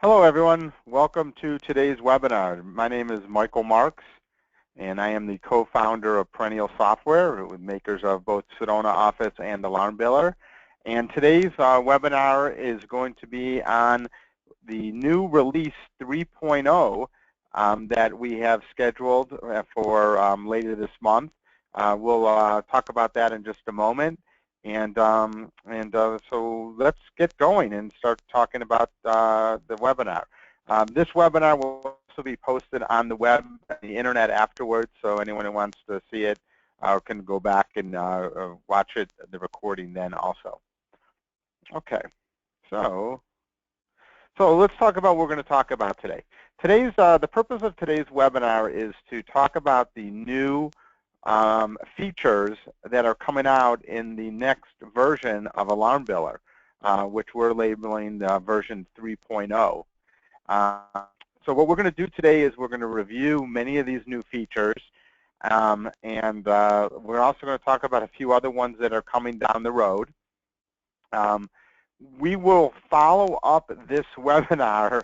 Hello everyone, welcome to today's webinar. My name is Michael Marks and I am the co-founder of Perennial Software, with makers of both Sedona Office and AlarmBiller. And today's webinar is going to be on the new release 3.0 that we have scheduled for later this month. We'll talk about that in just a moment. So let's get going and start talking about the webinar. This webinar will also be posted on the web and the internet afterwards, so anyone who wants to see it can go back and watch it, the recording then also. Okay, so let's talk about what we're going to talk about today. The purpose of today's webinar is to talk about the new features that are coming out in the next version of AlarmBiller, which we're labeling version 3.0. So what we're going to do today is we're going to review many of these new features, and we're also going to talk about a few other ones that are coming down the road. We will follow up this webinar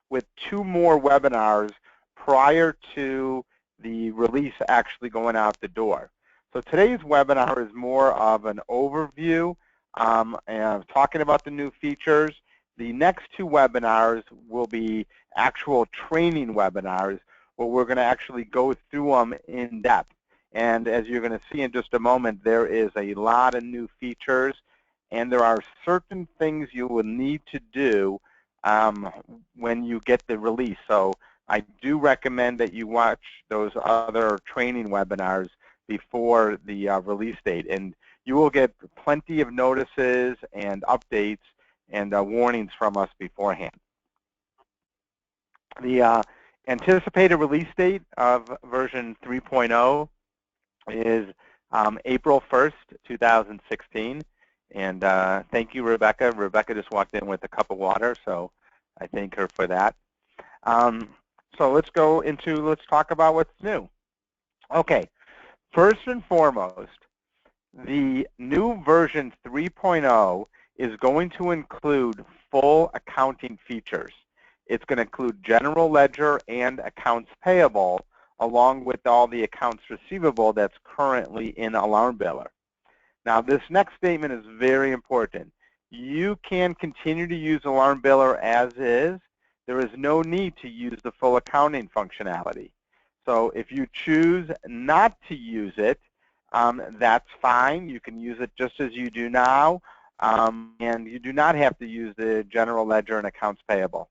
with 2 more webinars prior to the release actually going out the door. So today's webinar is more of an overview and talking about the new features. The next 2 webinars will be actual training webinars where we're going to actually go through them in depth. And as you're going to see in just a moment, there is a lot of new features, and there are certain things you will need to do when you get the release. So I do recommend that you watch those other training webinars before the release date, and you will get plenty of notices and updates and warnings from us beforehand. The anticipated release date of version 3.0 is April 1st, 2016. And thank you, Rebecca. Rebecca just walked in with a cup of water, so I thank her for that. So let's talk about what's new. Okay, first and foremost, the new version 3.0 is going to include full accounting features. It's going to include general ledger and accounts payable, along with all the accounts receivable that's currently in AlarmBiller. Now, this next statement is very important. You can continue to use AlarmBiller as is. There is no need to use the full accounting functionality. So if you choose not to use it, that's fine. You can use it just as you do now, and you do not have to use the general ledger and accounts payable.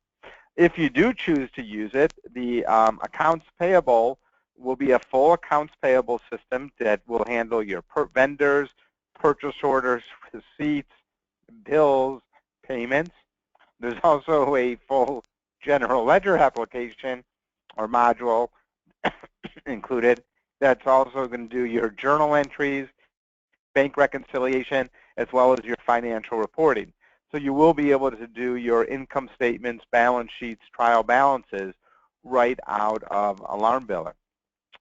If you do choose to use it, the accounts payable will be a full accounts payable system that will handle your vendors, purchase orders, receipts, bills, payments. There's also a full general ledger application or module included that's also going to do your journal entries, bank reconciliation, as well as your financial reporting. So you will be able to do your income statements, balance sheets, trial balances right out of AlarmBiller.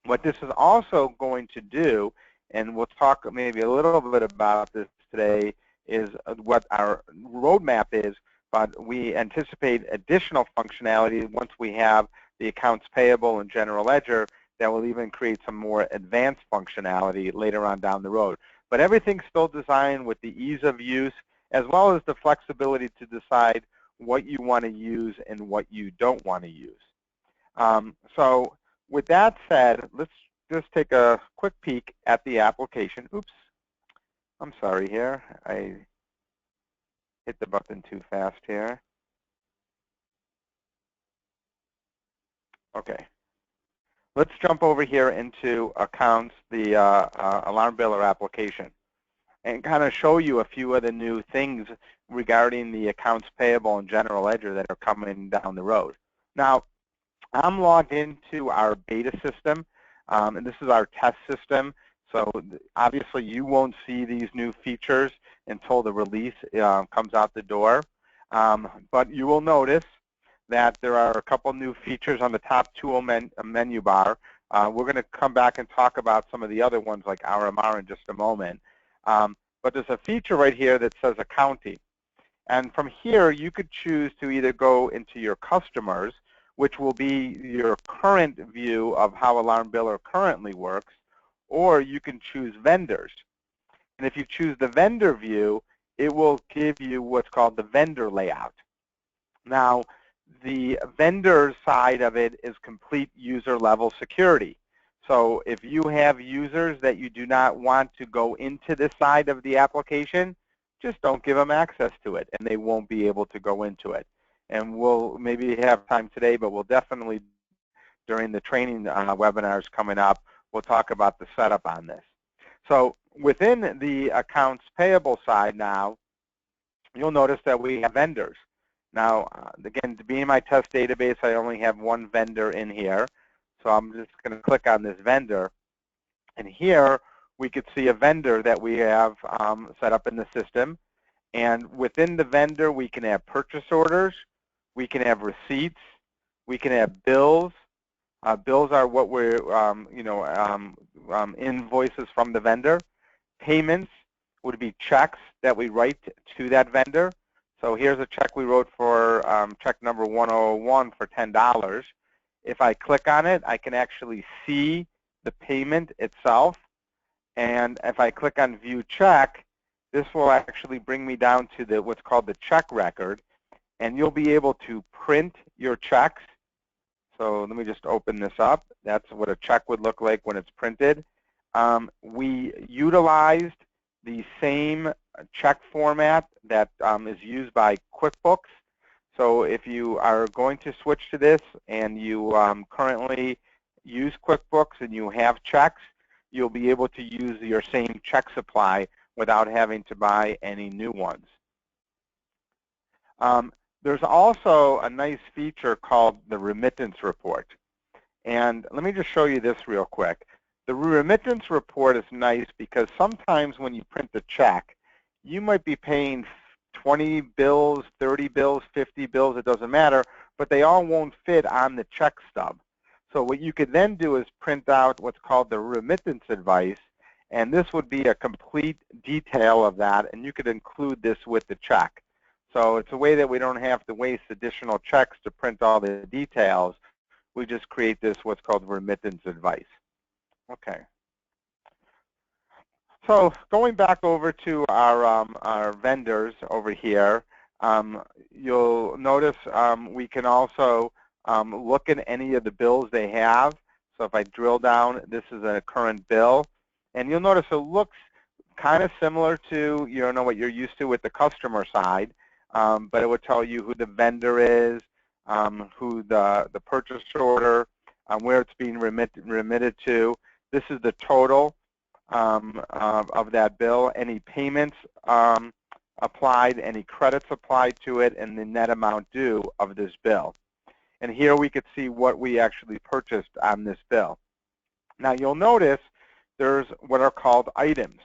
What this is also going to do, and we'll talk maybe a little bit about this today, is what our roadmap is, but we anticipate additional functionality once we have the accounts payable and general ledger that will even create some more advanced functionality later on down the road. But everything's still designed with the ease of use as well as the flexibility to decide what you want to use and what you don't want to use. So with that said, let's just take a quick peek at the application. Oops, I'm sorry here. I hit the button too fast here. Okay. Let's jump over here into accounts, the AlarmBiller application, and kind of show you a few of the new things regarding the accounts payable and general ledger that are coming down the road. Now, I'm logged into our beta system, and this is our test system. So obviously you won't see these new features until the release comes out the door. But you will notice that there are a couple new features on the top tool menu bar. We're going to come back and talk about some of the other ones like RMR in just a moment. But there's a feature right here that says accounting. And from here, you could choose to either go into your customers, which will be your current view of how AlarmBiller currently works, or you can choose vendors. And if you choose the vendor view, it will give you what's called the vendor layout. Now, the vendor side of it is complete user level security. So if you have users that you do not want to go into this side of the application, just don't give them access to it, and they won't be able to go into it. And we'll maybe have time today, but we'll definitely, during the training webinars coming up, we'll talk about the setup on this. So within the accounts payable side now, you'll notice that we have vendors. Now, again, to be in my test database, I only have one vendor in here. So I'm just going to click on this vendor. And here, we could see a vendor that we have set up in the system. And within the vendor, we can have purchase orders. We can have receipts. We can have bills. Bills are what we're, invoices from the vendor. Payments would be checks that we write to that vendor. So here's a check we wrote for check number 101 for $10. If I click on it, I can actually see the payment itself. And if I click on View Check, this will actually bring me down to what's called the check record. And you'll be able to print your checks. So let me just open this up. That's what a check would look like when it's printed. We utilized the same check format that is used by QuickBooks. So if you are going to switch to this and you currently use QuickBooks and you have checks, you'll be able to use your same check supply without having to buy any new ones. There's also a nice feature called the remittance report. And let me just show you this real quick. The remittance report is nice because sometimes when you print the check, you might be paying 20 bills, 30 bills, 50 bills, it doesn't matter, but they all won't fit on the check stub. So what you could then do is print out what's called the remittance advice, and this would be a complete detail of that, and you could include this with the check. So it's a way that we don't have to waste additional checks to print all the details. We just create this what's called remittance advice. Okay. So going back over to our vendors over here, you'll notice we can also look at any of the bills they have. So if I drill down, this is a current bill. And you'll notice it looks kind of similar to what you're used to with the customer side, but it would tell you who the vendor is, who the purchase order, where it's being remitted to. This is the total of that bill, any payments applied, any credits applied to it, and the net amount due of this bill. And here we could see what we actually purchased on this bill. Now you'll notice there's what are called items.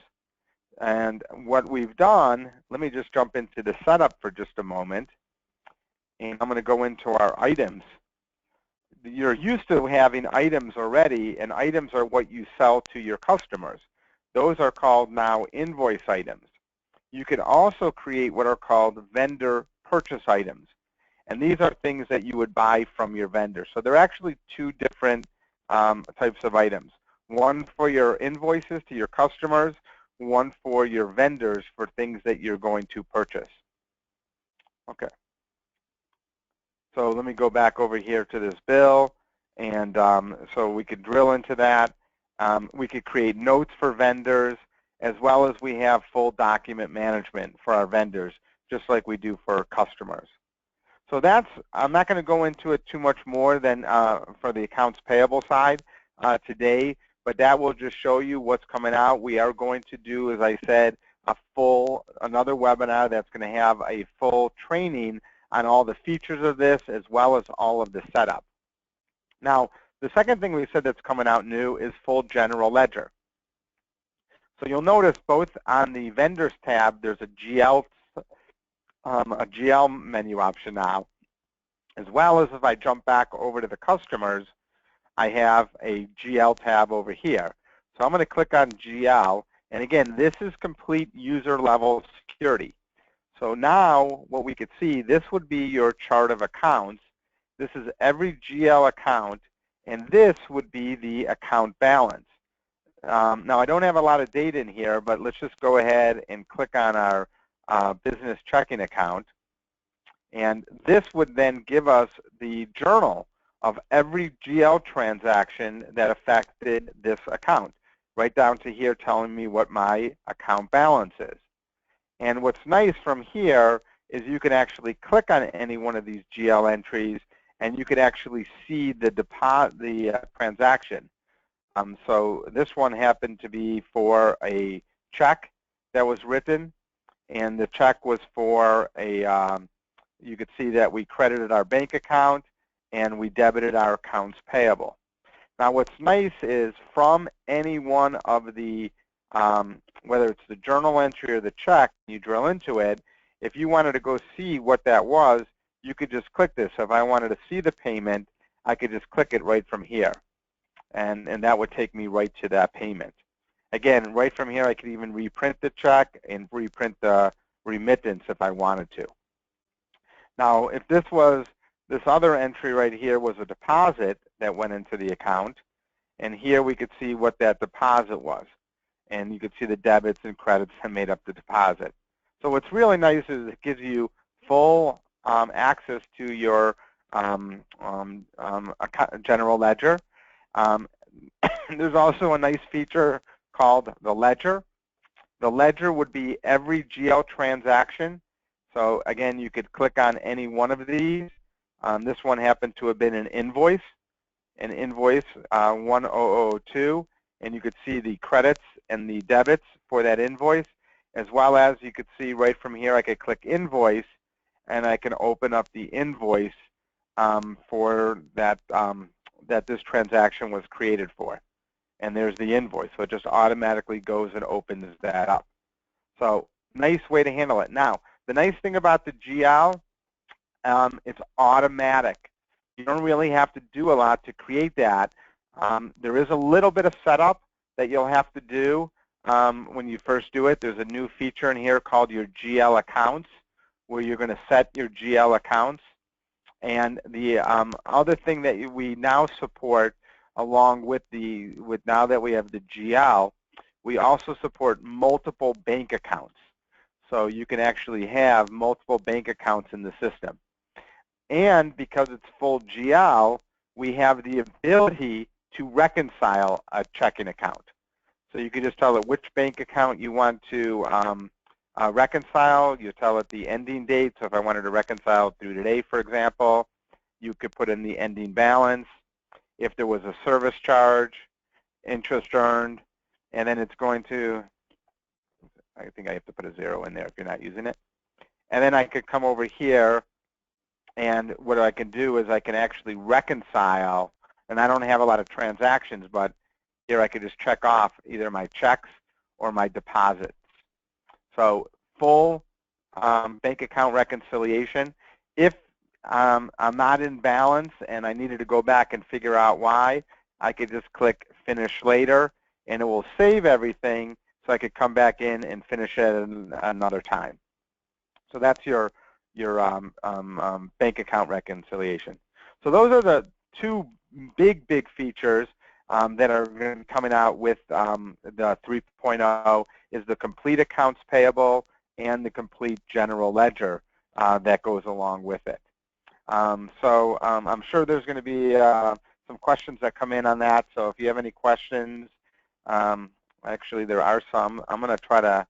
And what we've done, let me just jump into the setup for just a moment. And I'm going to go into our items. You're used to having items already, and items are what you sell to your customers. Those are called now invoice items. You can also create what are called vendor purchase items. And these are things that you would buy from your vendor. So they're actually two different types of items. One for your invoices to your customers, one for your vendors for things that you're going to purchase. Okay. So let me go back over here to this bill, and so we could drill into that. We could create notes for vendors, as well as we have full document management for our vendors, just like we do for customers. So that's, I'm not going to go into it too much more than for the accounts payable side today, but that will just show you what's coming out. We are going to do, as I said, another webinar that's going to have a full training on all the features of this, as well as all of the setup. Now, the second thing we said that's coming out new is full general ledger. So you'll notice both on the vendors tab, there's a GL menu option now, as well as if I jump back over to the customers, I have a GL tab over here. So I'm going to click on GL, and again, this is complete user level security. So now what we could see, this would be your chart of accounts. This is every GL account, and this would be the account balance. Now, I don't have a lot of data in here, but let's just go ahead and click on our business checking account. And this would then give us the journal of every GL transaction that affected this account, right down to here telling me what my account balance is. And what's nice from here is you can actually click on any one of these GL entries, and you can actually see the transaction. So this one happened to be for a check that was written, and the check was for a, you could see that we credited our bank account and we debited our accounts payable. Now what's nice is from any one of the, whether it's the journal entry or the check, you drill into it, if you wanted to go see what that was, you could just click this. So if I wanted to see the payment, I could just click it right from here. And that would take me right to that payment. Again, right from here, I could even reprint the check and reprint the remittance if I wanted to. Now, if this other entry right here was a deposit that went into the account, and here we could see what that deposit was. And you could see the debits and credits that made up the deposit. So what's really nice is it gives you full access to your general ledger. There's also a nice feature called the ledger. The ledger would be every GL transaction. So again, you could click on any one of these. This one happened to have been an invoice 10002, and you could see the credits and the debits for that invoice, as well as you could see right from here, I could click invoice, and I can open up the invoice for that, that this transaction was created for. And there's the invoice, so it just automatically goes and opens that up. So nice way to handle it. Now, the nice thing about the GL, it's automatic. You don't really have to do a lot to create that. There is a little bit of setup that you'll have to do when you first do it. There's a new feature in here called your GL accounts, where you're going to set your GL accounts. And the other thing that we now support, along with now that we have the GL, we also support multiple bank accounts. So you can actually have multiple bank accounts in the system. And because it's full GL, we have the ability to reconcile a checking account. So you can just tell it which bank account you want to reconcile. You tell it the ending date. So if I wanted to reconcile through today, for example, you could put in the ending balance. If there was a service charge, interest earned, and then it's going to, I think I have to put a 0 in there if you're not using it. And then I could come over here, and what I can do is I can actually reconcile, and I don't have a lot of transactions, but here I could just check off either my checks or my deposits. So full bank account reconciliation. If I'm not in balance and I needed to go back and figure out why, I could just click Finish Later, and it will save everything so I could come back in and finish it another time. So that's your bank account reconciliation. So those are the two big features that are coming out with the 3.0, is the complete accounts payable and the complete general ledger that goes along with it. So I'm sure there's going to be some questions that come in on that. So if you have any questions, actually there are some. I'm going to try to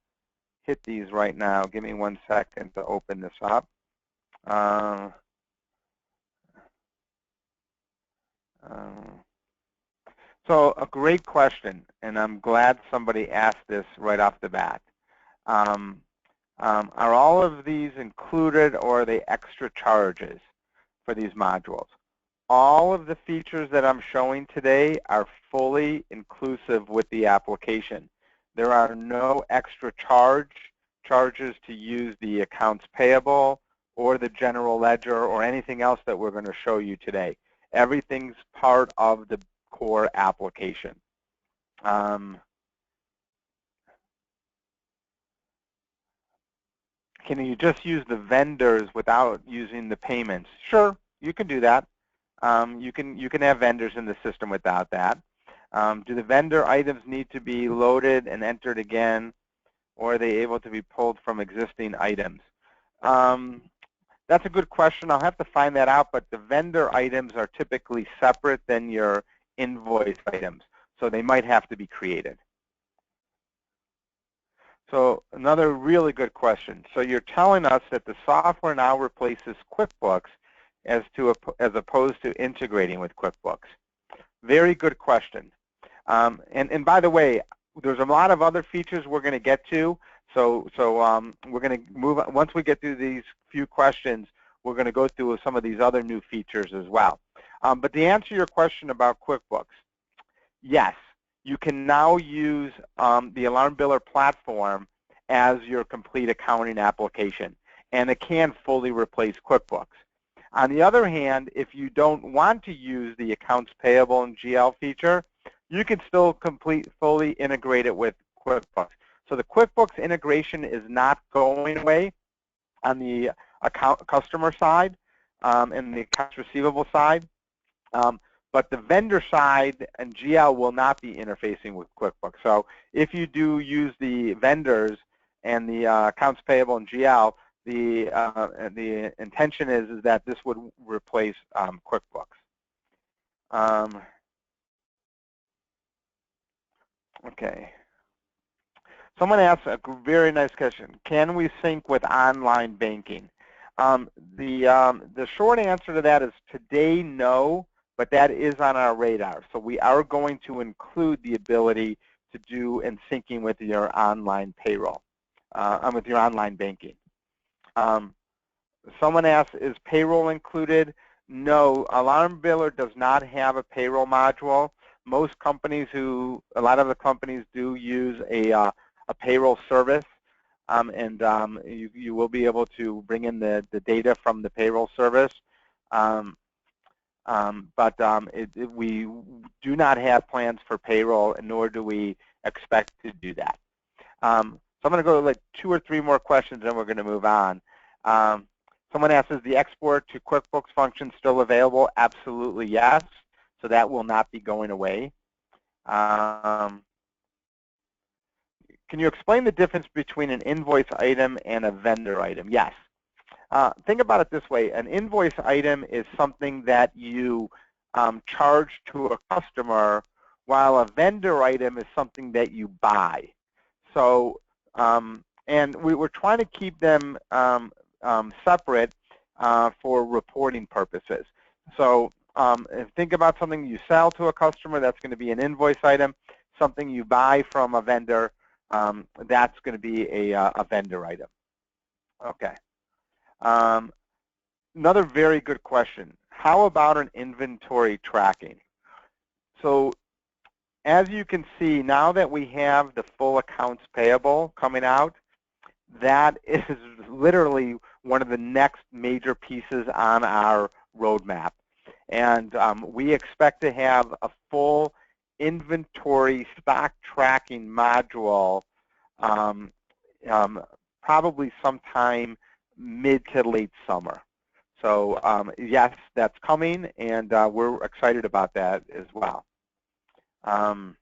hit these right now. Give me 1 second to open this up. So a great question, and I'm glad somebody asked this right off the bat. Are all of these included, or are they extra charges for these modules? All of the features that I'm showing today are fully inclusive with the application. There are no extra charges to use the accounts payable or the general ledger or anything else that we're going to show you today. Everything's part of the core application. can you just use the vendors without using the payments? Sure, you can do that. You can have vendors in the system without that. Do the vendor items need to be loaded and entered again, or are they able to be pulled from existing items? That's a good question. I'll have to find that out, but the vendor items are typically separate than your invoice items, so they might have to be created. So another really good question. So you're telling us that the software now replaces QuickBooks as opposed to integrating with QuickBooks. Very good question. And by the way, there's a lot of other features we're going to get to. So we're going to move on. Once we get through these few questions, we're going to go through some of these other new features as well. But to answer your question about QuickBooks, yes, you can now use the AlarmBiller platform as your complete accounting application, and it can fully replace QuickBooks. On the other hand, if you don't want to use the accounts payable and GL feature, you can still fully integrate it with QuickBooks. So the QuickBooks integration is not going away on the customer side and the accounts receivable side. But the vendor side and GL will not be interfacing with QuickBooks. So if you do use the vendors and the accounts payable and GL, the intention is that this would replace QuickBooks. Okay. Someone asked a very nice question. Can we sync with online banking? The short answer to that is today, no, but that is on our radar. So we are going to include the ability to do and syncing with your online payroll, with your online banking. Someone asked, is payroll included? No, AlarmBiller does not have a payroll module. Most companies a lot of the companies do use a payroll service, and you will be able to bring in the data from the payroll service. We do not have plans for payroll, nor do we expect to do that. So I'm going to go like 2 or 3 more questions, and we're going to move on. Someone asks, is the export to QuickBooks function still available? Absolutely, yes. So that will not be going away. Can you explain the difference between an invoice item and a vendor item? Yes. Think about it this way. An invoice item is something that you charge to a customer, while a vendor item is something that you buy. So, and we're trying to keep them separate for reporting purposes. So think about something you sell to a customer, that's going to be an invoice item. Something you buy from a vendor, that's going to be a vendor item. Okay. Another very good question. How about an inventory tracking? So as you can see, now that we have the full accounts payable coming out, that is literally one of the next major pieces on our roadmap. And we expect to have a full inventory stock tracking module probably sometime mid to late summer. So yes, that's coming, and we're excited about that as well. The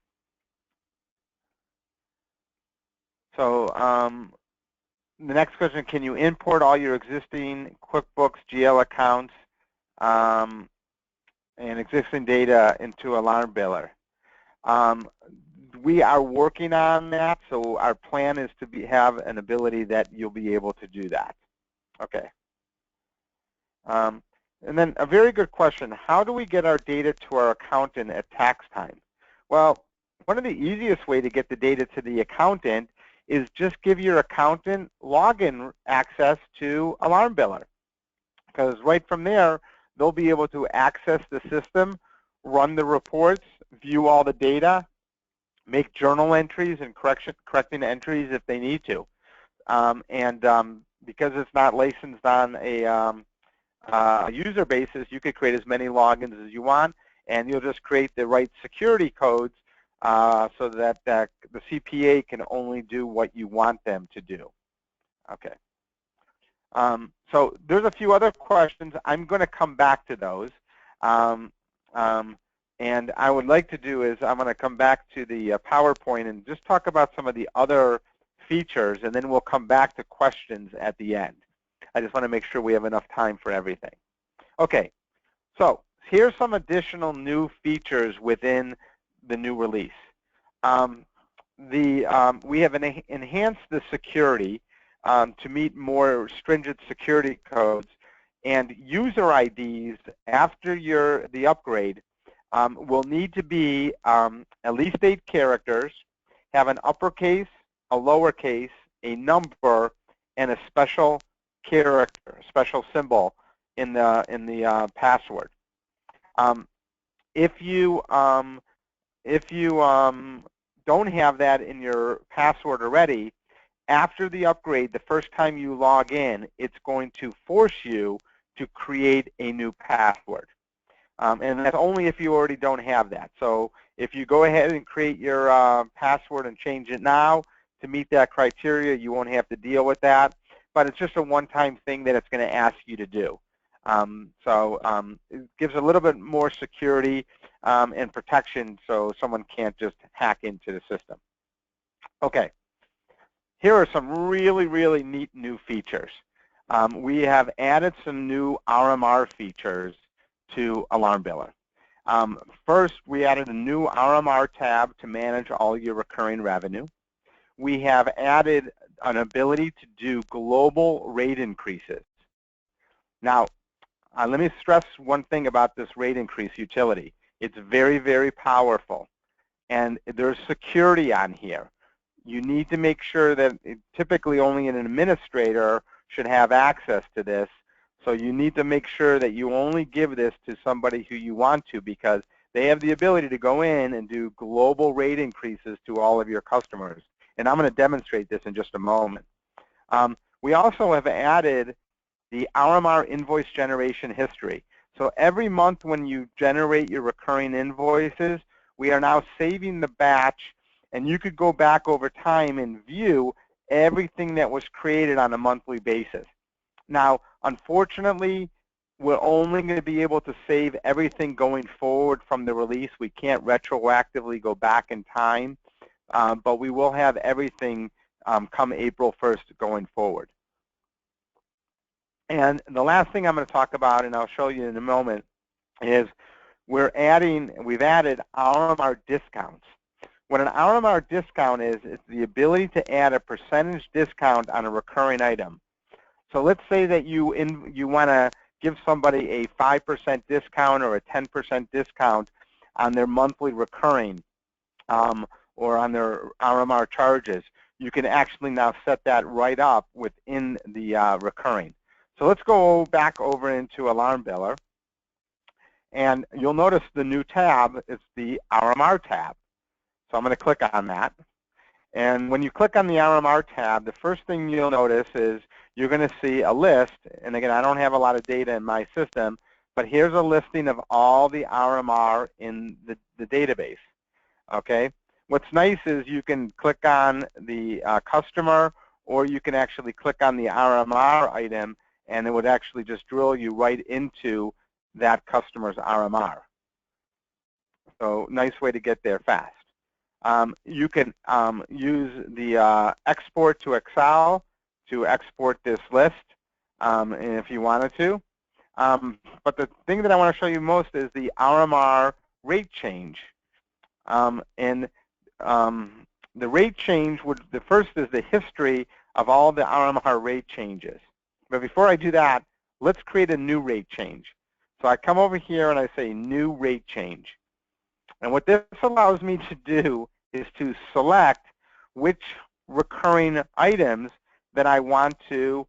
next question, can you import all your existing QuickBooks GL accounts and existing data into AlarmBiller? We are working on that, so our plan is to have an ability that you'll be able to do that. Okay. And then a very good question, how do we get our data to our accountant at tax time? Well, one of the easiest way to get the data to the accountant is just give your accountant login access to AlarmBiller, because right from there, they'll be able to access the system, run the reports, view all the data, make journal entries and correcting entries if they need to. Because it's not licensed on a user basis, you could create as many logins as you want, and you'll just create the right security codes so that the CPA can only do what you want them to do. Okay. So there's a few other questions. I'm going to come back to those. Um, and I would like to do is I'm going to come back to the PowerPoint and just talk about some of the other features, and then we'll come back to questions at the end. I just want to make sure we have enough time for everything. Okay, so here's some additional new features within the new release. We have enhanced the security to meet more stringent security codes, and user IDs after the upgrade will need to be at least 8 characters, have an uppercase, a lowercase, a number, and a special character, a special symbol in the password. If you don't have that in your password already, after the upgrade, the first time you log in, it's going to force you to create a new password. And that's only if you already don't have that. So if you go ahead and create your password and change it now to meet that criteria, you won't have to deal with that. But it's just a one-time thing that it's going to ask you to do. It gives a little bit more security and protection so someone can't just hack into the system. Okay. Here are some really, really neat new features. We have added some new RMR features to AlarmBiller. First, we added a new RMR tab to manage all your recurring revenue. We have added an ability to do global rate increases. Now, let me stress one thing about this rate increase utility. It's very, very powerful, and there's security on here. You need to make sure that typically only an administrator should have access to this. So you need to make sure that you only give this to somebody who you want to, because they have the ability to go in and do global rate increases to all of your customers. And I'm going to demonstrate this in just a moment. We also have added the RMR invoice generation history. So every month when you generate your recurring invoices, we are now saving the batch, and you could go back over time and view everything that was created on a monthly basis. Now, unfortunately, we're only going to be able to save everything going forward from the release. We can't retroactively go back in time, but we will have everything come April 1st going forward. And the last thing I'm going to talk about, and I'll show you in a moment, is we've added RMR discounts. What an RMR discount is, it's the ability to add a percentage discount on a recurring item. So let's say that you want to give somebody a 5% discount or a 10% discount on their monthly recurring or on their RMR charges. You can actually now set that right up within the recurring. So let's go back over into AlarmBiller, and you'll notice the new tab is the RMR tab. So I'm going to click on that. And when you click on the RMR tab, the first thing you'll notice is you're going to see a list. And again, I don't have a lot of data in my system, but here's a listing of all the RMR in the database. Okay. What's nice is you can click on the customer, or you can actually click on the RMR item, and it would actually just drill you right into that customer's RMR. So nice way to get there fast. You can use the export to Excel to export this list if you wanted to. But the thing that I want to show you most is the RMR rate change. The rate change the first is the history of all the RMR rate changes. But before I do that, let's create a new rate change. So I come over here and I say new rate change. And what this allows me to do is to select which recurring items that I want to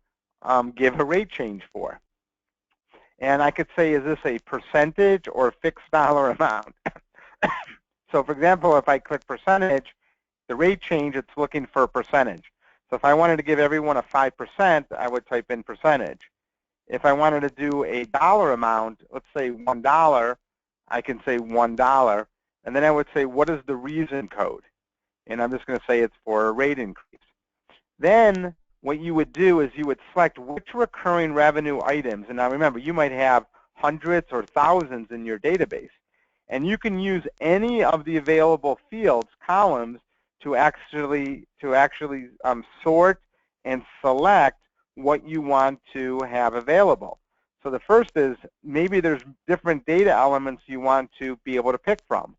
give a rate change for. And I could say, is this a percentage or a fixed dollar amount? So for example, if I click percentage, the rate change, it's looking for a percentage. So if I wanted to give everyone a 5%, I would type in percentage. If I wanted to do a dollar amount, let's say $1, I can say $1. And then I would say, what is the reason code? And I'm just going to say it's for a rate increase. Then what you would do is you would select which recurring revenue items, and now remember, you might have hundreds or thousands in your database, and you can use any of the available fields, columns, to actually sort and select what you want to have available. So the first is maybe there's different data elements you want to be able to pick from.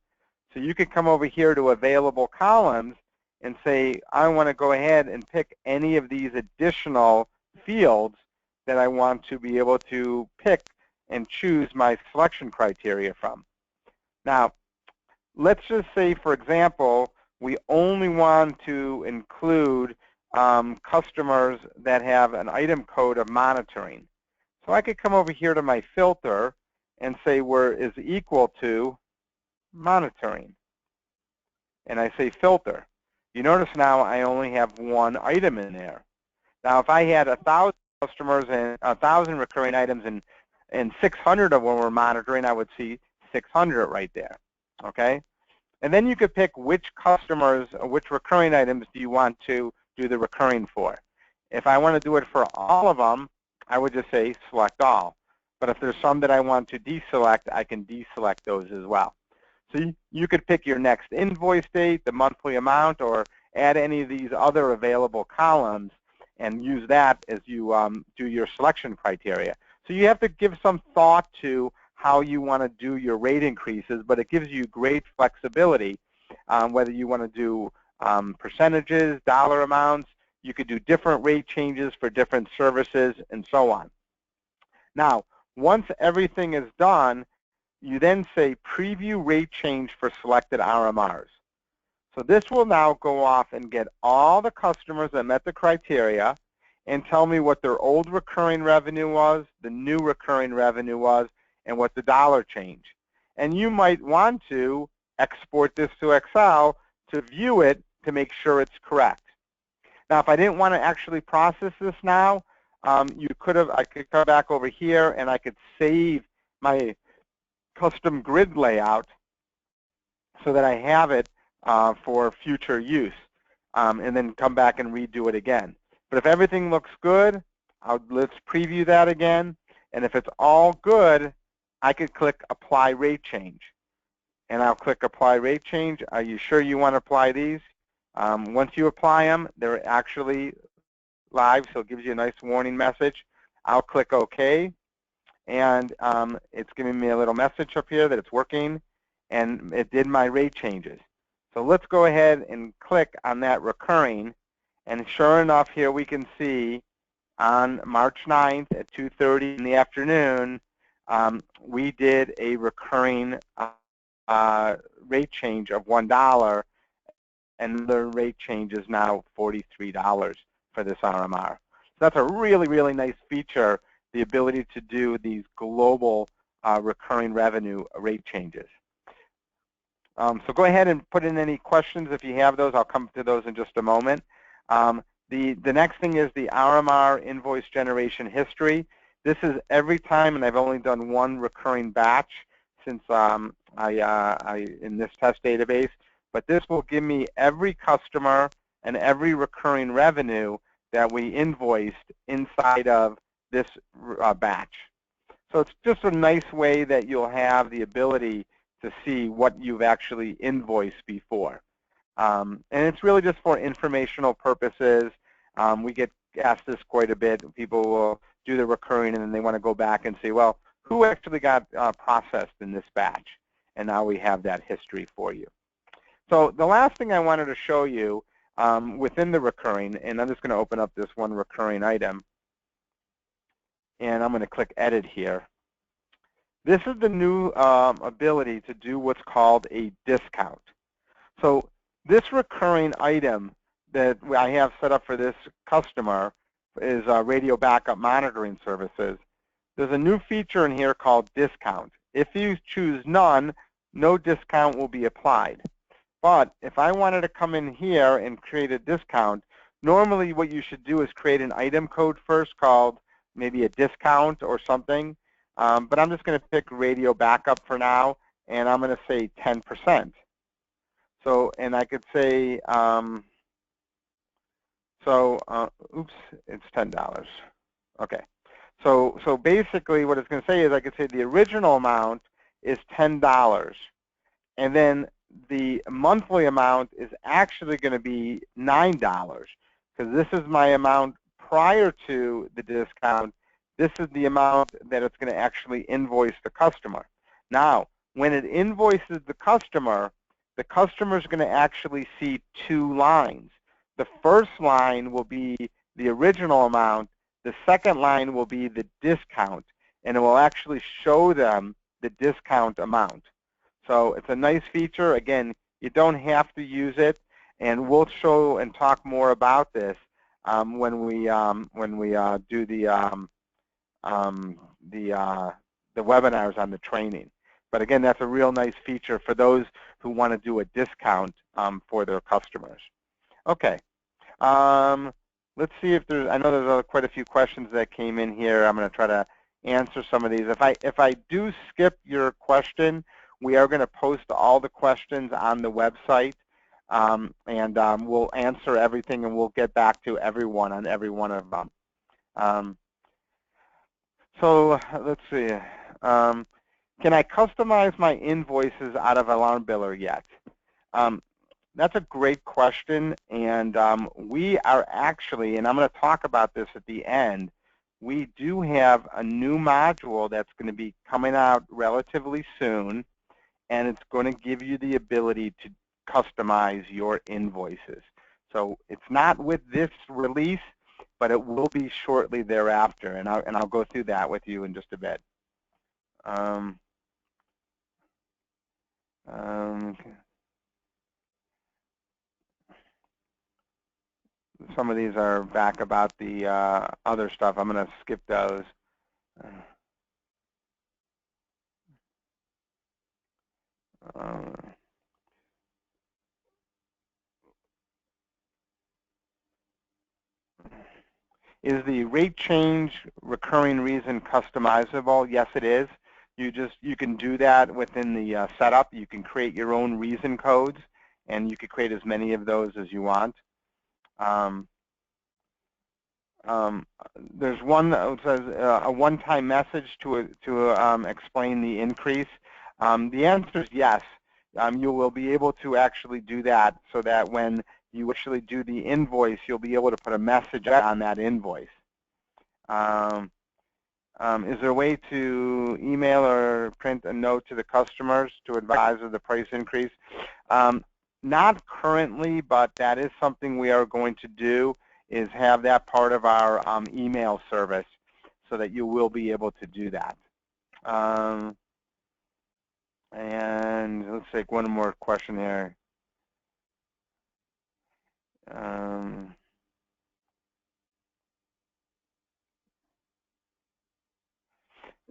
So you could come over here to available columns and say, I want to go ahead and pick any of these additional fields that I want to be able to pick and choose my selection criteria from. Now, let's just say, for example, we only want to include customers that have an item code of monitoring. So I could come over here to my filter and say where is equal to monitoring. And I say filter. You notice now I only have one item in there. Now, if I had 1,000 customers and 1,000 recurring items and 600 of them were monitoring, I would see 600 right there. Okay? And then you could pick which customers, which recurring items do you want to do the recurring for. If I want to do it for all of them, I would just say select all. But if there's some that I want to deselect, I can deselect those as well. So you could pick your next invoice date, the monthly amount, or add any of these other available columns and use that as you do your selection criteria. So you have to give some thought to how you want to do your rate increases, but it gives you great flexibility whether you want to do percentages, dollar amounts. You could do different rate changes for different services and so on. Now, once everything is done, you then say preview rate change for selected RMRs. So this will now go off and get all the customers that met the criteria and tell me what their old recurring revenue was, the new recurring revenue was, and what the dollar change. And you might want to export this to Excel to view it to make sure it's correct. Now, if I didn't want to actually process this now, I could come back over here and I could save my custom grid layout so that I have it for future use, and then come back and redo it again. But if everything looks good, let's preview that again. And if it's all good, I could click Apply Rate Change. And I'll click Apply Rate Change. Are you sure you want to apply these? Once you apply them, they're actually live, so it gives you a nice warning message. I'll click OK. And it's giving me a little message up here that it's working, and it did my rate changes. So let's go ahead and click on that recurring, and sure enough, here we can see on March 9th at 2:30 in the afternoon, we did a recurring rate change of $1, and the rate change is now $43 for this RMR. So that's a really, really nice feature, the ability to do these global recurring revenue rate changes. So go ahead and put in any questions if you have those. I'll come to those in just a moment. The next thing is the RMR invoice generation history. This is every time, and I've only done one recurring batch since in this test database, but this will give me every customer and every recurring revenue that we invoiced inside of this batch. So it's just a nice way that you'll have the ability to see what you've actually invoiced before. And it's really just for informational purposes. We get asked this quite a bit. People will do the recurring and then they want to go back and say, well, who actually got processed in this batch? And now we have that history for you. So the last thing I wanted to show you within the recurring, and I'm just going to open up this one recurring item, and I'm going to click Edit here. This is the new ability to do what's called a discount. So this recurring item that I have set up for this customer is radio backup monitoring services. There's a new feature in here called discount. If you choose none, no discount will be applied. But if I wanted to come in here and create a discount, normally what you should do is create an item code first called maybe a discount or something. But I'm just going to pick radio backup for now, and I'm going to say 10%. So, and I could say So, oops, it's $10. Okay. So basically what it's going to say is I could say the original amount is $10. And then the monthly amount is actually going to be $9 because this is my amount prior to the discount. This is the amount that it's going to actually invoice the customer. Now, when it invoices the customer is going to actually see two lines. The first line will be the original amount. The second line will be the discount, and it will actually show them the discount amount. So it's a nice feature. Again, you don't have to use it, and we'll show and talk more about this when we do the webinars on the training. But again, that's a real nice feature for those who want to do a discount for their customers. Okay. Let's see if there's. I know there's quite a few questions that came in here. I'm going to try to answer some of these. If I do skip your question, we are going to post all the questions on the website, and we'll answer everything, and we'll get back to everyone on every one of them. So let's see. Can I customize my invoices out of AlarmBiller yet? That's a great question, and we are actually, and I'm going to talk about this at the end, we do have a new module that's going to be coming out relatively soon, and it's going to give you the ability to customize your invoices. So it's not with this release, but it will be shortly thereafter, and I'll go through that with you in just a bit. Some of these are back about the other stuff. I'm going to skip those. Is the rate change recurring reason customizable? Yes, it is. You can do that within the setup. You can create your own reason codes, and you can create as many of those as you want. There's one that says a one-time message to explain the increase. The answer is yes. You will be able to actually do that so that when you actually do the invoice, you'll be able to put a message on that invoice. Is there a way to email or print a note to the customers to advise of the price increase? Not currently, but that is something we are going to do, is have that part of our email service so that you will be able to do that. And let's take one more question here.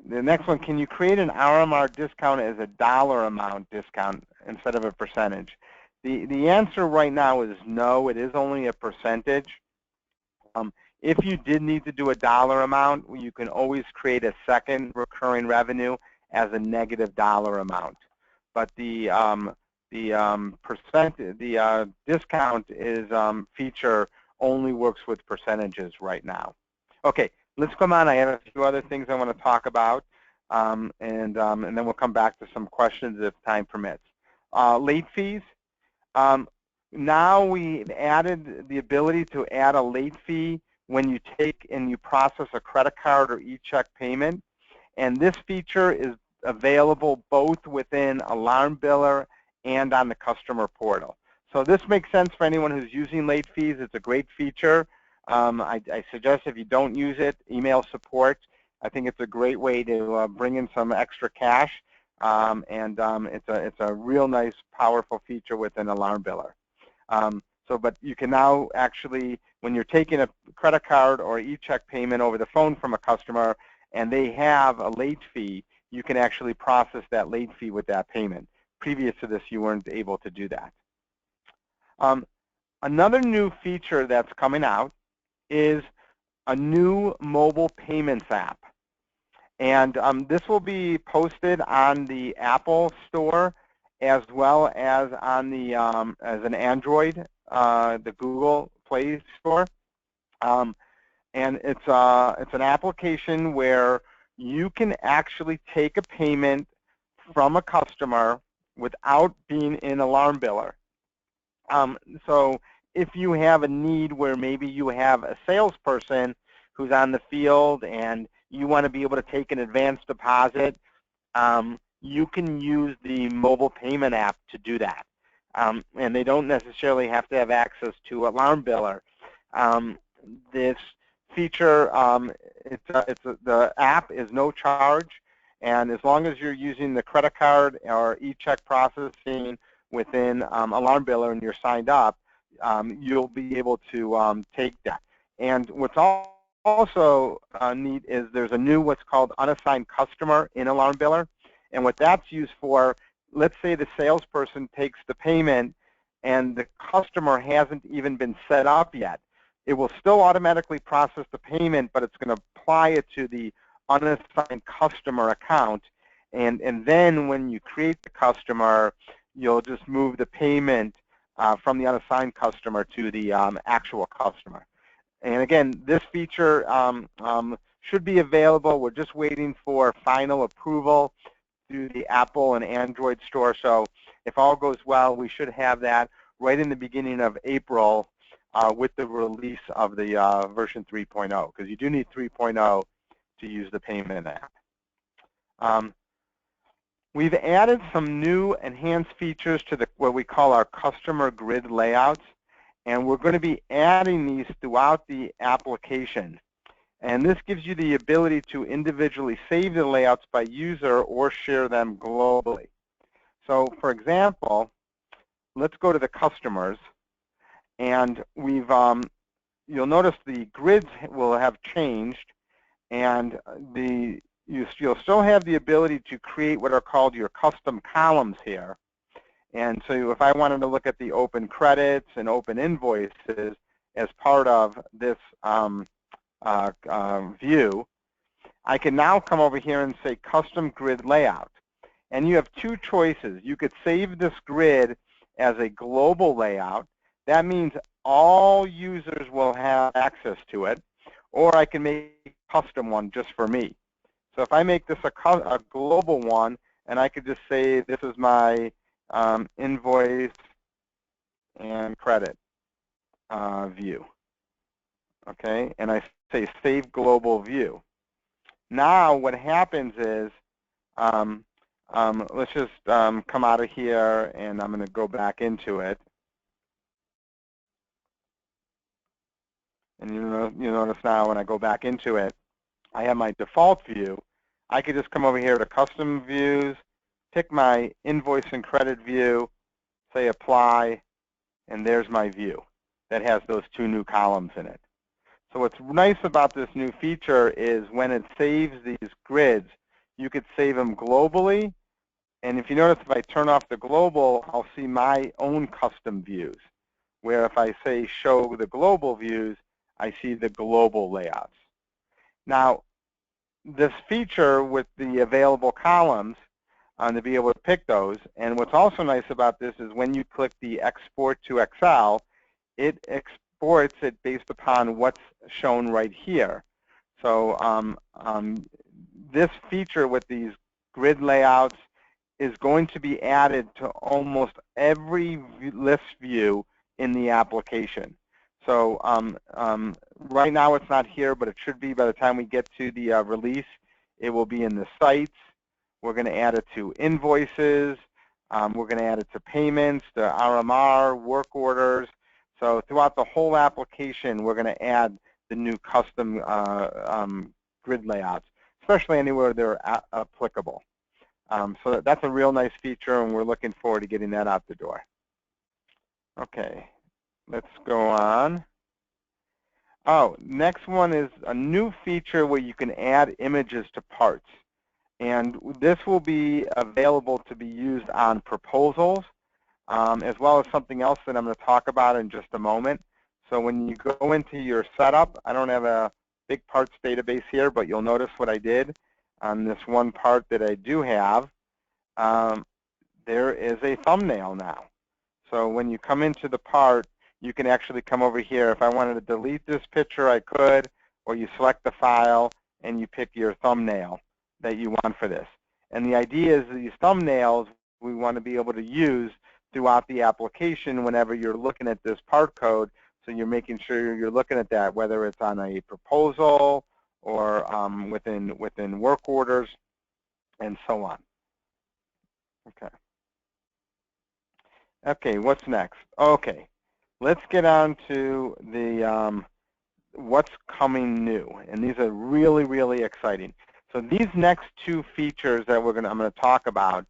The next one, can you create an RMR discount as a dollar amount discount instead of a percentage? The answer right now is no, it is only a percentage. If you did need to do a dollar amount, you can always create a second recurring revenue as a negative dollar amount. But the discount is feature only works with percentages right now. Okay, let's come on. I have a few other things I want to talk about, and then we'll come back to some questions if time permits. Late fees. Now we added the ability to add a late fee when you take and you process a credit card or e-check payment. And this feature is available both within AlarmBiller and on the customer portal. So this makes sense for anyone who's using late fees. It's a great feature. I suggest if you don't use it, email support. I think it's a great way to bring in some extra cash. And it's a real nice, powerful feature within AlarmBiller. But you can now actually, when you're taking a credit card or e-check payment over the phone from a customer and they have a late fee, you can actually process that late fee with that payment. Previous to this, you weren't able to do that. Another new feature that's coming out is a new mobile payments app. And this will be posted on the Apple Store as well as on the as an Android, the Google Play Store. And it's an application where you can actually take a payment from a customer without being in AlarmBiller. So if you have a need where maybe you have a salesperson who's on the field and you want to be able to take an advance deposit, you can use the mobile payment app to do that. And they don't necessarily have to have access to AlarmBiller. This feature, the app is no charge, and as long as you're using the credit card or e-check processing within AlarmBiller and you're signed up, you'll be able to take that. And what's also neat is there's a new what's called unassigned customer in AlarmBiller, and what that's used for, let's say the salesperson takes the payment and the customer hasn't even been set up yet. It will still automatically process the payment, but it's going to apply it to the unassigned customer account. And then when you create the customer, you'll just move the payment from the unassigned customer to the actual customer. And again, this feature should be available. We're just waiting for final approval through the Apple and Android store. So if all goes well, we should have that right in the beginning of April with the release of the version 3.0, because you do need 3.0 to use the payment app. We've added some new enhanced features to what we call our customer grid layouts, and we're going to be adding these throughout the application. And this gives you the ability to individually save the layouts by user or share them globally. So for example, let's go to the customers, and we've you'll notice the grids will have changed, and you'll still have the ability to create what are called your custom columns here. And so if I wanted to look at the open credits and open invoices as part of this view, I can now come over here and say custom grid layout. And you have two choices. You could save this grid as a global layout. That means all users will have access to it, or I can make a custom one just for me. So if I make this a global one, and I could just say this is my invoice and credit view, okay, and I say save global view. Now what happens is, let's just come out of here, and I'm going to go back into it. And you notice now when I go back into it, I have my default view. I could just come over here to custom views, pick my invoice and credit view, say apply, and there's my view that has those two new columns in it. So what's nice about this new feature is when it saves these grids, you could save them globally. And if you notice, if I turn off the global, I'll see my own custom views, where if I say show the global views, I see the global layouts. Now, this feature with the available columns, to be able to pick those, and what's also nice about this is when you click the export to Excel, it exports it based upon what's shown right here. So this feature with these grid layouts is going to be added to almost every list view in the application. So right now it's not here, but it should be by the time we get to the release. It will be in the sites. We're going to add it to invoices. We're going to add it to payments, the RMR, work orders. So throughout the whole application, we're going to add the new custom grid layouts, especially anywhere they're applicable. So that's a real nice feature, and we're looking forward to getting that out the door. Okay, let's go on. Oh, next one is a new feature where you can add images to parts. And this will be available to be used on proposals, as well as something else that I'm going to talk about in just a moment. So when you go into your setup, I don't have a big parts database here, but you'll notice what I did on this one part that I do have. There is a thumbnail now. So when you come into the part, you can actually come over here. If I wanted to delete this picture, I could, or you select the file and you pick your thumbnail that you want for this. And the idea is that these thumbnails we want to be able to use throughout the application whenever you're looking at this part code, so you're making sure you're looking at that, whether it's on a proposal or within work orders and so on. Okay. Okay, what's next? Okay, let's get on to the what's coming new, and these are really, really exciting. So these next two features that I'm going to talk about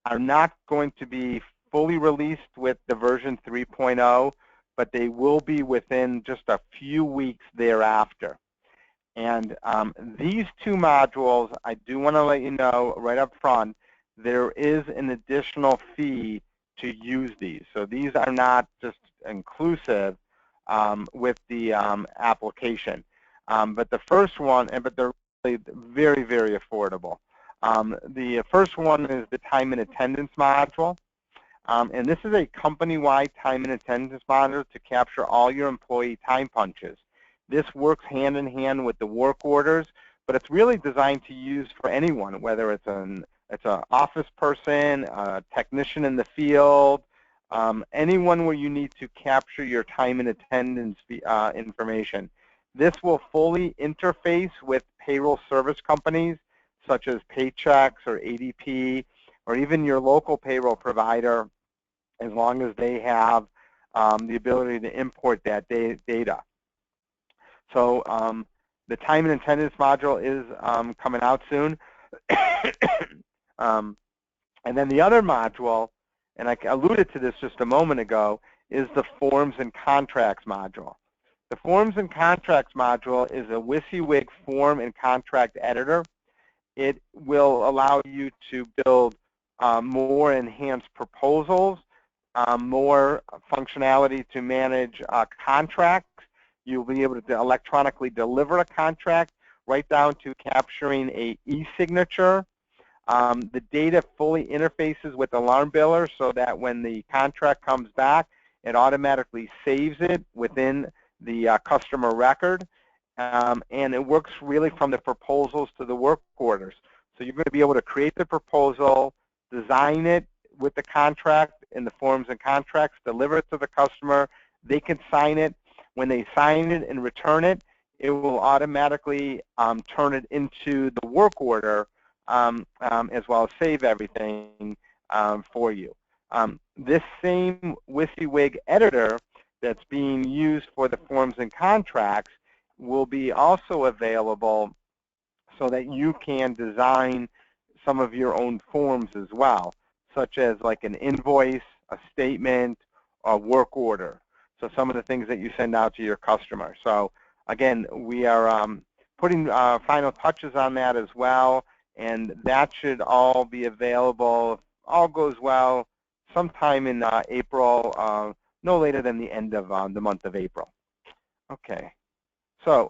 are not going to be fully released with the version 3.0, but they will be within just a few weeks thereafter. And these two modules, I do want to let you know right up front, there is an additional fee to use these. So these are not just inclusive with the application. But the first one, but they're really very, very affordable. The first one is the time and attendance module. And this is a company-wide time and attendance module to capture all your employee time punches. This works hand in hand with the work orders, but it's really designed to use for anyone, whether it's an office person, a technician in the field, anyone where you need to capture your time and attendance information. This will fully interface with payroll service companies such as Paychex or ADP, or even your local payroll provider, as long as they have the ability to import that data. So the time and attendance module is coming out soon. And then the other module, and I alluded to this just a moment ago, is the forms and contracts module. The forms and contracts module is a WYSIWYG form and contract editor. It will allow you to build more enhanced proposals, more functionality to manage contracts. You'll be able to electronically deliver a contract, right down to capturing a e-signature. The data fully interfaces with AlarmBiller so that when the contract comes back, it automatically saves it within the customer record. And it works really from the proposals to the work orders. So you're going to be able to create the proposal, design it with the contract in the forms and contracts, deliver it to the customer. They can sign it. When they sign it and return it, it will automatically turn it into the work order as well as save everything for you. This same WYSIWYG editor that's being used for the forms and contracts will be also available so that you can design some of your own forms as well, such as like an invoice, a statement, a work order. So some of the things that you send out to your customer. So again, we are putting final touches on that as well, and that should all be available, if all goes well, sometime in April, no later than the end of the month of April. Okay, so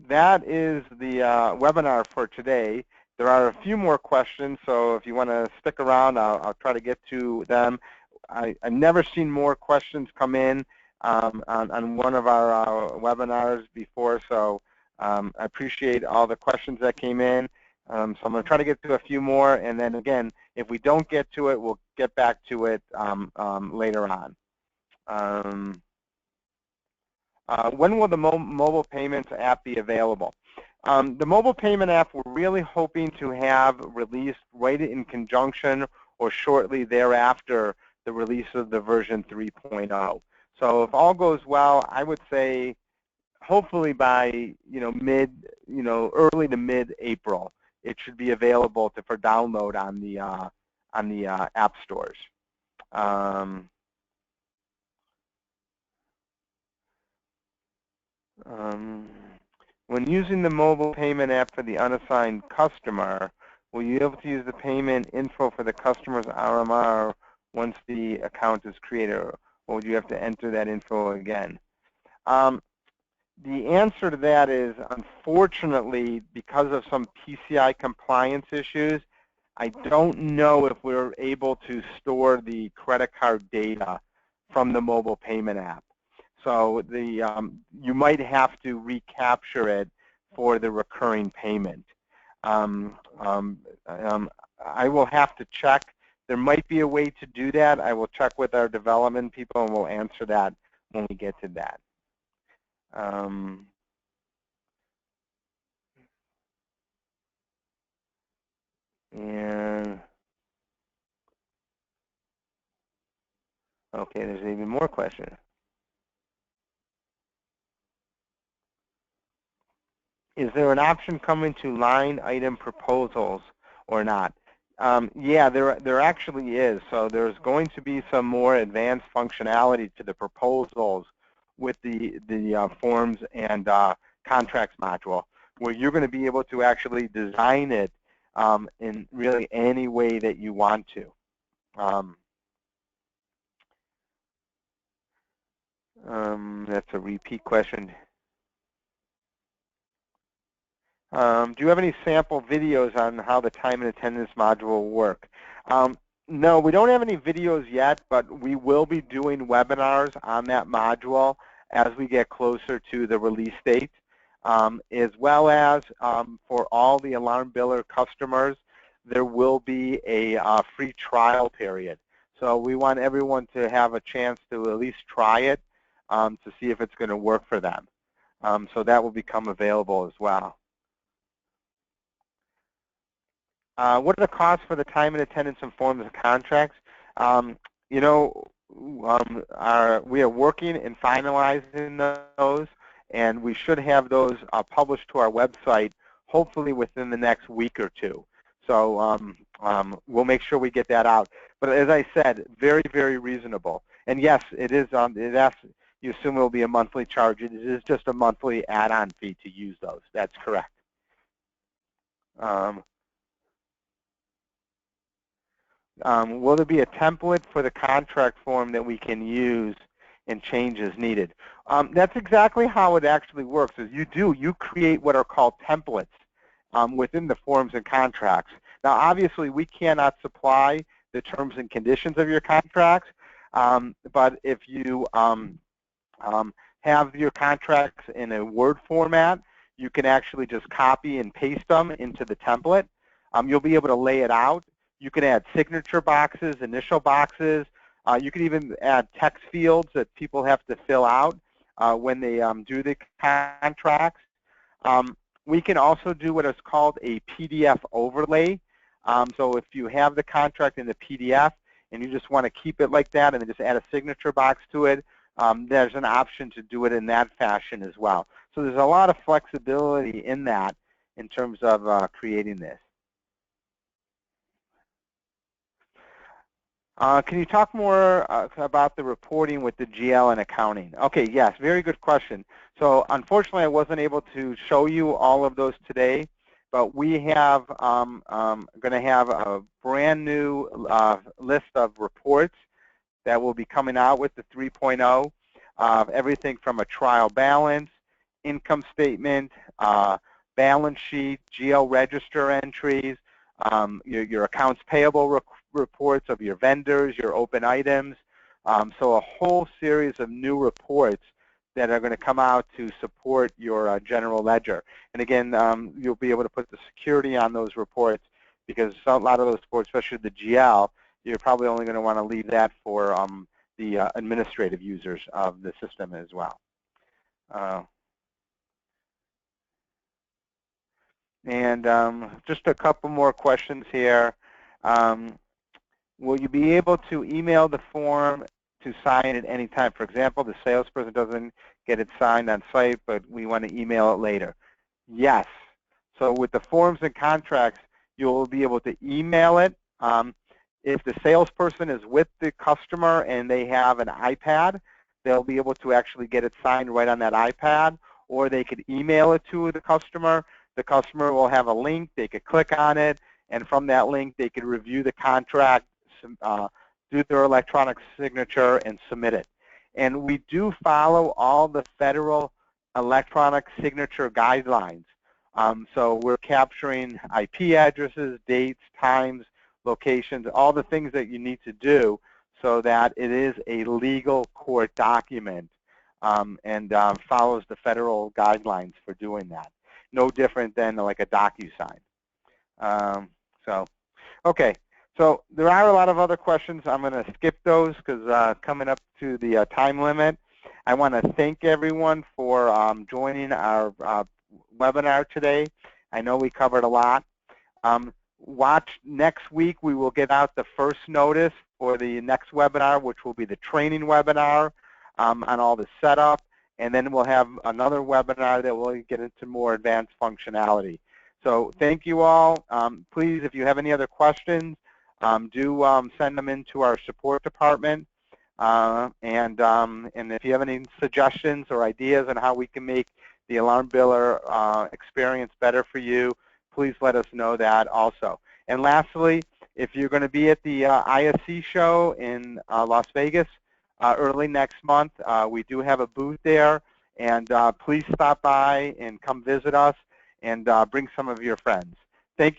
that is the webinar for today. There are a few more questions, so if you want to stick around, I'll try to get to them. I've never seen more questions come in on one of our webinars before, so I appreciate all the questions that came in. So I'm going to try to get to a few more, and then again, if we don't get to it, we'll get back to it later on. When will the mobile payments app be available? The mobile payment app, we're really hoping to have released right in conjunction or shortly thereafter the release of the version 3.0. So if all goes well, I would say hopefully by early to mid-April, it should be available for download on the app stores. When using the mobile payment app for the unassigned customer, will you be able to use the payment info for the customer's RMR once the account is created, or would you have to enter that info again? The answer to that is, unfortunately, because of some PCI compliance issues, I don't know if we're able to store the credit card data from the mobile payment app. So you might have to recapture it for the recurring payment. I will have to check. There might be a way to do that. I will check with our development people, and we'll answer that when we get to that. And okay, there's even more questions. Is there an option coming to line item proposals or not? Yeah, there actually is. So there's going to be some more advanced functionality to the proposals with the forms and contracts module, where you're going to be able to actually design it in really any way that you want to. That's a repeat question. Do you have any sample videos on how the time and attendance module will work? No, we don't have any videos yet, but we will be doing webinars on that module as we get closer to the release date, as well as for all the AlarmBiller customers, there will be a free trial period. So we want everyone to have a chance to at least try it to see if it's going to work for them. So that will become available as well. What are the costs for the time and attendance and forms of contracts? You know, we are working and finalizing those, and we should have those published to our website hopefully within the next week or two. So we'll make sure we get that out. But as I said, very, very reasonable. And yes, it is. You assume it will be a monthly charge. It is just a monthly add-on fee to use those. That's correct. Will there be a template for the contract form that we can use and change as needed? That's exactly how it actually works. Is you create what are called templates within the forms and contracts. Now, obviously, we cannot supply the terms and conditions of your contracts, but if you have your contracts in a Word format, you can actually just copy and paste them into the template. You'll be able to lay it out. You can add signature boxes, initial boxes. You can even add text fields that people have to fill out when they do the contracts. We can also do what is called a PDF overlay. So if you have the contract in the PDF and you just want to keep it like that and then just add a signature box to it, there's an option to do it in that fashion as well. So there's a lot of flexibility in that in terms of creating this. Can you talk more about the reporting with the GL and accounting? Okay, yes, very good question. So unfortunately, I wasn't able to show you all of those today, but we have going to have a brand new list of reports that will be coming out with the 3.0, everything from a trial balance, income statement, balance sheet, GL register entries, your accounts payable reports of your vendors, your open items. So a whole series of new reports that are going to come out to support your general ledger. And again, you'll be able to put the security on those reports because a lot of those reports, especially the GL, you're probably only going to want to leave that for the administrative users of the system as well. And just a couple more questions here. Will you be able to email the form to sign at any time? For example, the salesperson doesn't get it signed on site, but we want to email it later. Yes. So with the forms and contracts, you'll be able to email it. If the salesperson is with the customer and they have an iPad, they'll be able to actually get it signed right on that iPad, or they could email it to the customer. The customer will have a link. They could click on it, and from that link, they could review the contract, do their electronic signature, and submit it. And we do follow all the federal electronic signature guidelines. So we're capturing IP addresses, dates, times, locations, all the things that you need to do so that it is a legal court document and follows the federal guidelines for doing that. No different than like a DocuSign. Okay. So there are a lot of other questions. I'm going to skip those because coming up to the time limit. I want to thank everyone for joining our webinar today. I know we covered a lot. Watch next week. We will get out the first notice for the next webinar, which will be the training webinar on all the setup. And then we'll have another webinar that will get into more advanced functionality. So thank you all. Please, if you have any other questions, do send them into our support department. And if you have any suggestions or ideas on how we can make the AlarmBiller experience better for you, please let us know that also. And lastly, if you're going to be at the ISC show in Las Vegas early next month, we do have a booth there. And please stop by and come visit us and bring some of your friends.